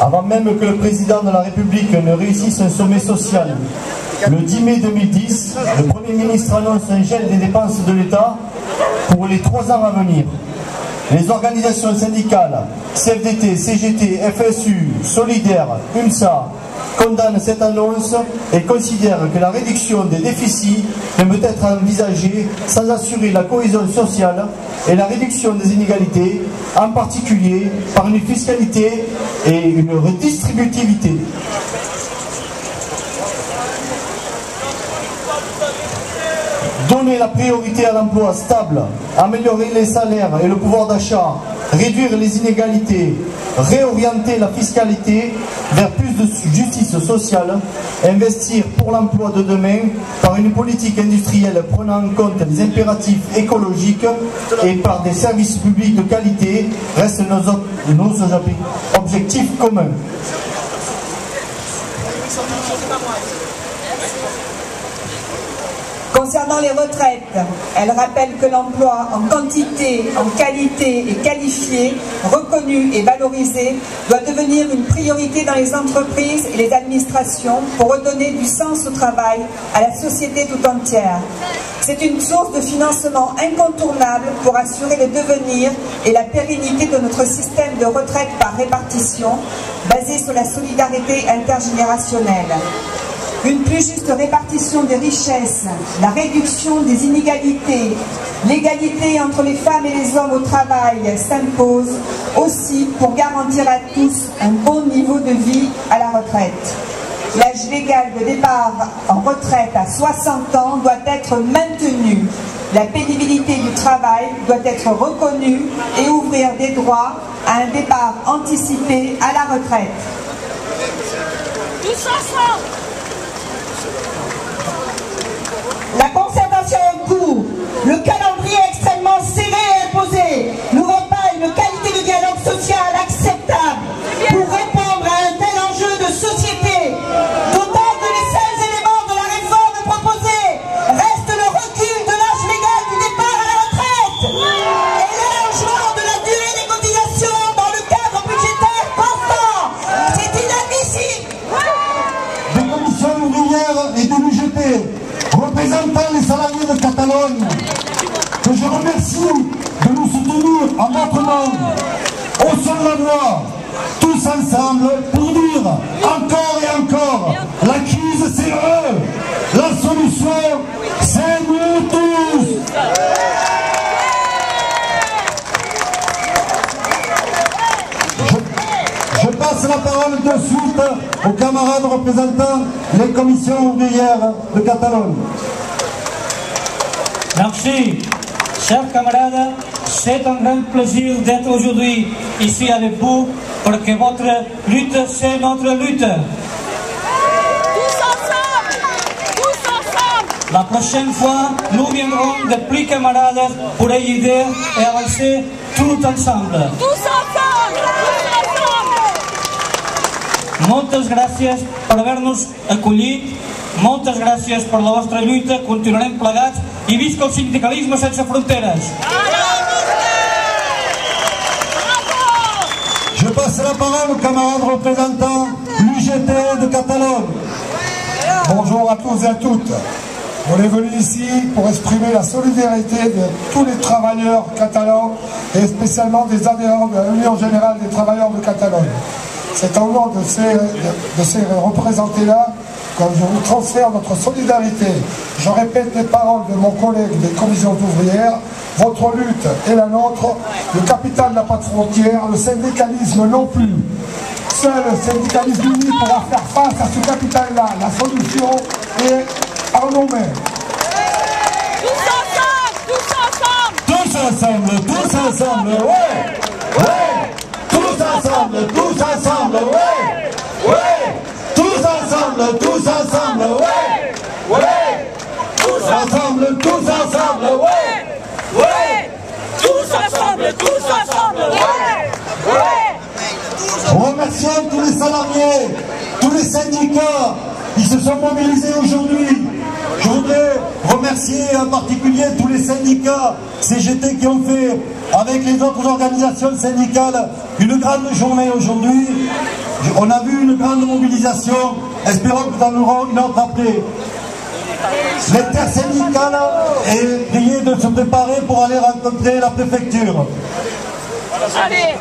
Avant même que le président de la République ne réussisse un sommet social, le 10 mai 2010, le Premier ministre annonce un gel des dépenses de l'État pour les 3 ans à venir. Les organisations syndicales, CFDT, CGT, FSU, Solidaire, UNSA, condamnent cette annonce et considèrent que la réduction des déficits ne peut être envisagée sans assurer la cohésion sociale et la réduction des inégalités, en particulier par une fiscalité et une redistributivité. Donner la priorité à l'emploi stable, améliorer les salaires et le pouvoir d'achat, réduire les inégalités, réorienter la fiscalité vers plus de justice sociale, investir pour l'emploi de demain par une politique industrielle prenant en compte les impératifs écologiques et par des services publics de qualité restent nos objectifs communs. Concernant les retraites, elle rappelle que l'emploi en quantité, en qualité et qualifié, reconnu et valorisé, doit devenir une priorité dans les entreprises et les administrations pour redonner du sens au travail à la société tout entière. C'est une source de financement incontournable pour assurer le devenir et la pérennité de notre système de retraite par répartition, basé sur la solidarité intergénérationnelle. Une plus juste répartition des richesses, la réduction des inégalités, l'égalité entre les femmes et les hommes au travail s'impose aussi pour garantir à tous un bon niveau de vie à la retraite. L'âge légal de départ en retraite à 60 ans doit être maintenu. La pénibilité du travail doit être reconnue et ouvrir des droits à un départ anticipé à la retraite. La concertation est en cours. Le calendrier est extrêmement serré et imposé. N'ouvrons pas une qualité de dialogue social acceptable pour répondre à un tel enjeu de société. D'autant que les seuls éléments de la réforme proposée restent le recul de l'âge légal du départ à la retraite et l'allongement de la durée des cotisations dans le cadre budgétaire constant. C'est inadmissible. Des commissions ouvrières et de l'UGT, représentant les salariés de Catalogne, que je remercie de nous soutenir en notre nom, haussons la voix, tous ensemble, pour dire encore et encore, la crise c'est eux, la solution c'est nous tous. Je passe la parole de suite aux camarades représentant les commissions ouvrières de Catalogne. Merci. Chers camarades, c'est un grand plaisir d'être aujourd'hui ici avec vous parce que votre lutte, c'est notre lutte. La prochaine fois, nous viendrons de plus camarades pour aider et avancer tout ensemble. Moltes gràcies per haver-nos acollit, moltes gràcies per la vostra lluita, continuarem plegats i visca el sindicalisme sense fronteres. Je passe la parole aux camarades représentants l'UGT de Catalogne. Bonjour à tous et à toutes. On est venu ici pour exprimer la solidarité de tous les travailleurs catalans et spécialement des adhérents de l'Union Générale des Travailleurs de Catalogne. C'est au nom de ces représentés-là que je vous transfère notre solidarité. Je répète les paroles de mon collègue des commissions ouvrières. Votre lutte est la nôtre. Le capital n'a pas de frontières, le syndicalisme non plus. Seul le syndicalisme uni pourra faire face à ce capital-là. La solution est en nos mains. Tous ensemble, tous ensemble, ouais, ouais. Tous ensemble, ouais, ouais. Tous ensemble, ouais, ouais. Tous ensemble, ouais, ouais. Tous ensemble, ouais, ouais. Remercions tous les salariés, tous les syndicats qui se sont mobilisés aujourd'hui. Je voudrais remercier en particulier tous les syndicats CGT qui ont fait, avec les autres organisations syndicales, une grande journée aujourd'hui. On a vu une grande mobilisation, espérons que nous en aurons une autre après. L'intersyndicale est priée de se préparer pour aller rencontrer la préfecture. Allez,